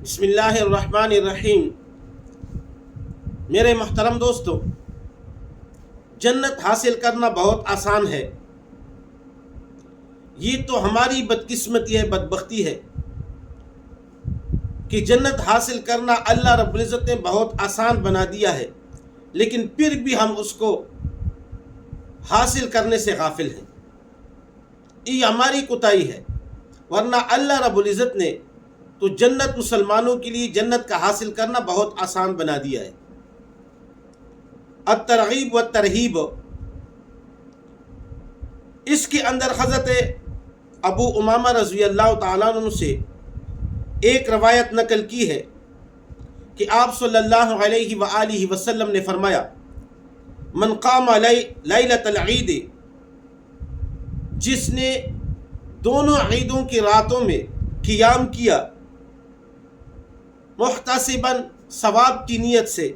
بسم اللہ الرحمن الرحیم۔ میرے محترم دوستو، جنت حاصل کرنا بہت آسان ہے۔ یہ تو ہماری بدقسمتی ہے، بدبختی ہے کہ جنت حاصل کرنا اللہ رب العزت نے بہت آسان بنا دیا ہے، لیکن پھر بھی ہم اس کو حاصل کرنے سے غافل ہیں۔ یہ ہماری کوتاہی ہے، ورنہ اللہ رب العزت نے تو جنت مسلمانوں کے لیے جنت کا حاصل کرنا بہت آسان بنا دیا ہے۔ الترغیب و ترہیب، اس کے اندر حضرت ابو امامہ رضی اللہ تعالیٰ عنہ سے ایک روایت نقل کی ہے کہ آپ صلی اللہ علیہ وآلہ وسلم نے فرمایا، من قام لیلۃ العید، جس نے دونوں عیدوں کی راتوں میں قیام کیا محتسباً، ثواب کی نیت سے،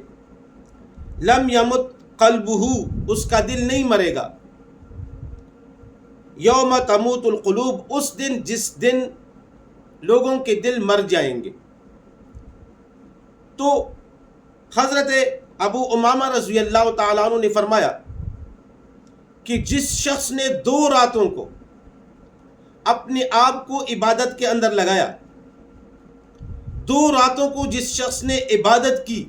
لم یمت قلبہ، اس کا دل نہیں مرے گا، یوم تموت القلوب، اس دن جس دن لوگوں کے دل مر جائیں گے۔ تو حضرت ابو امامہ رضی اللہ تعالیٰ عنہ نے فرمایا کہ جس شخص نے 2 راتوں کو اپنے آپ کو عبادت کے اندر لگایا، 2 راتوں کو جس شخص نے عبادت کی،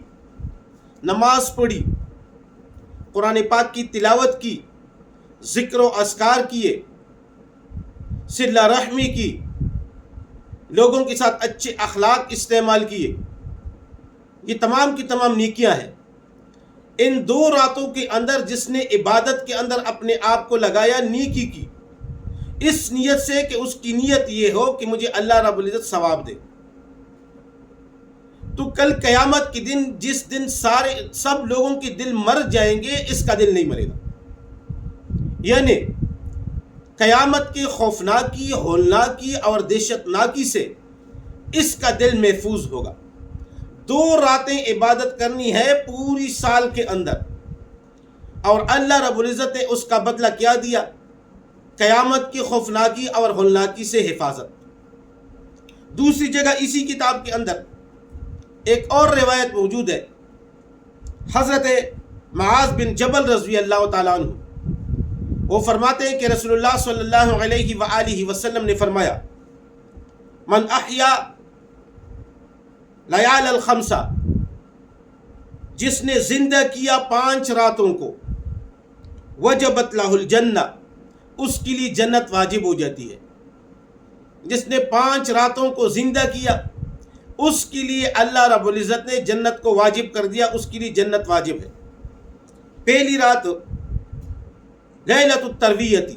نماز پڑھی، قرآن پاک کی تلاوت کی، ذکر و اذکار کیے، صلہ رحمی کی، لوگوں کے ساتھ اچھے اخلاق استعمال کیے، یہ تمام کی تمام نیکیاں ہیں۔ ان 2 راتوں کے اندر جس نے عبادت کے اندر اپنے آپ کو لگایا، نیکی کی، اس نیت سے کہ اس کی نیت یہ ہو کہ مجھے اللہ رب العزت ثواب دے، تو کل قیامت کے دن جس دن سب لوگوں کے دل مر جائیں گے، اس کا دل نہیں مرے گا۔ یعنی قیامت کے خوفناکی، ہولناکی اور دہشتناکی سے اس کا دل محفوظ ہوگا۔ 2 راتیں عبادت کرنی ہے پوری سال کے اندر، اور اللہ رب العزت نے اس کا بدلہ کیا دیا؟ قیامت کی خوفناکی اور ہولناکی سے حفاظت۔ دوسری جگہ اسی کتاب کے اندر ایک اور روایت موجود ہے، حضرت معاذ بن جبل رضی اللہ تعالیٰ عنہ، وہ فرماتے ہیں کہ رسول اللہ صلی اللہ علیہ وآلہ وسلم نے فرمایا، من احیا لیال الخمسہ، جس نے زندہ کیا 5 راتوں کو، وجبت لہ الجنہ، اس کے لیے جنت واجب ہو جاتی ہے۔ جس نے 5 راتوں کو زندہ کیا، اس کے لیے اللہ رب العزت نے جنت کو واجب کر دیا، اس کے لیے جنت واجب ہے۔ پہلی رات لیلۃ الترویۃ،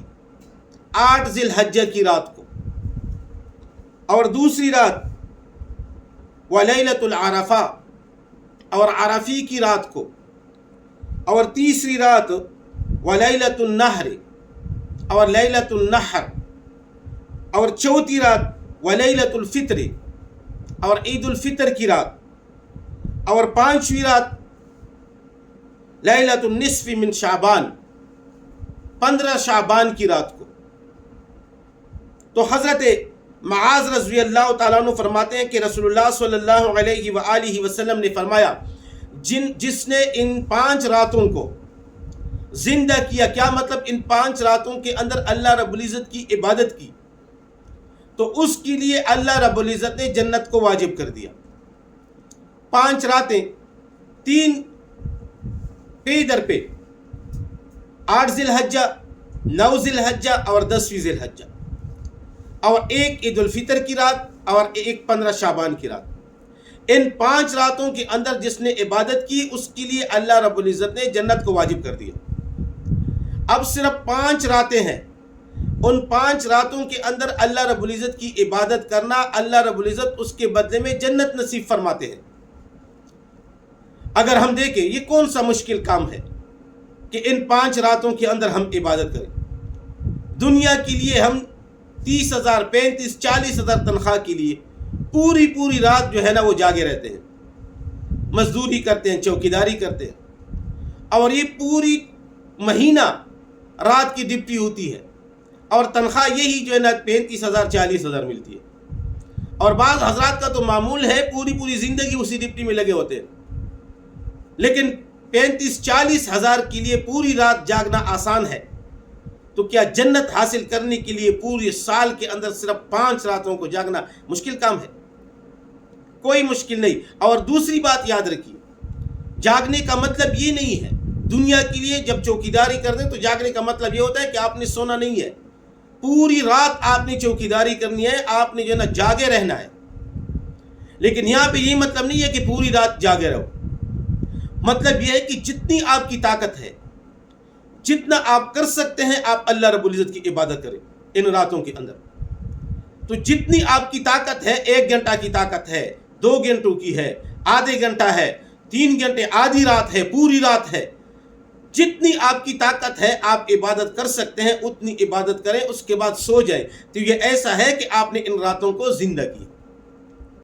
8 ذی الحجہ کی رات کو، اور دوسری رات ولیلۃ العرفہ، اور عرفی کی رات کو، اور تیسری رات ولیلۃ النحر، اور لیلۃ النحر، اور چوتھی رات ولیلۃ الفطر، اور عید الفطر کی رات، اور 5ویں رات لیلۃ النصف من شعبان، 15 شعبان کی رات کو۔ تو حضرت معاذ رضی اللہ تعالیٰ عنہ فرماتے ہیں کہ رسول اللہ صلی اللہ علیہ وآلہ وسلم نے فرمایا، جس نے ان 5 راتوں کو زندہ کیا، کیا مطلب؟ ان 5 راتوں کے اندر اللہ رب العزت کی عبادت کی، تو اس کے لیے اللہ رب العزت نے جنت کو واجب کر دیا۔ 5 راتیں، 3 پہ در پہ، 8 ذی الحجہ، 9 ذی الحجہ اور 10ویں ذی الحجہ، اور ایک عید الفطر کی رات، اور ایک 15 شعبان کی رات۔ ان 5 راتوں کے اندر جس نے عبادت کی، اس کے لیے اللہ رب العزت نے جنت کو واجب کر دیا۔ اب صرف 5 راتیں ہیں، ان 5 راتوں کے اندر اللہ رب العزت کی عبادت کرنا، اللہ رب العزت اس کے بدلے میں جنت نصیب فرماتے ہیں۔ اگر ہم دیکھیں یہ کون سا مشکل کام ہے کہ ان 5 راتوں کے اندر ہم عبادت کریں۔ دنیا کے لیے ہم 30,000 35,000 40,000 تنخواہ کے لیے پوری رات جو ہے نا وہ جاگے رہتے ہیں، مزدوری کرتے ہیں، چوکیداری کرتے ہیں، اور یہ پوری مہینہ رات کی ڈپٹی ہوتی ہے، اور تنخواہ یہی جو ہے نا 35,000 40,000 ملتی ہے۔ اور بعض حضرات کا تو معمول ہے پوری زندگی اسی ڈپٹی میں لگے ہوتے ہیں، لیکن 35-40 ہزار کے لیے پوری رات جاگنا آسان ہے، تو کیا جنت حاصل کرنے کے لیے پوری سال کے اندر صرف 5 راتوں کو جاگنا مشکل کام ہے؟ کوئی مشکل نہیں۔ اور دوسری بات یاد رکھیے، جاگنے کا مطلب یہ نہیں ہے دنیا کے لیے جب چوکیداری کر دیں تو جاگنے کا مطلب یہ ہوتا ہے کہ آپ نے سونا نہیں ہے، پوری رات آپ نے چوکیداری کرنی ہے، آپ نے جو ہے نا جاگے رہنا ہے۔ لیکن یہاں پہ یہ مطلب نہیں ہے کہ پوری رات جاگے رہو، مطلب یہ ہے کہ جتنی آپ کی طاقت ہے، جتنا آپ کر سکتے ہیں، آپ اللہ رب العزت کی عبادت کریں ان راتوں کے اندر۔ تو جتنی آپ کی طاقت ہے، 1 گھنٹہ کی طاقت ہے، 2 گھنٹوں کی ہے، آدھے گھنٹہ ہے، 3 گھنٹے، آدھی رات ہے، پوری رات ہے، جتنی آپ کی طاقت ہے آپ عبادت کر سکتے ہیں اتنی عبادت کریں، اس کے بعد سو جائیں۔ تو یہ ایسا ہے کہ آپ نے ان راتوں کو زندہ کیا۔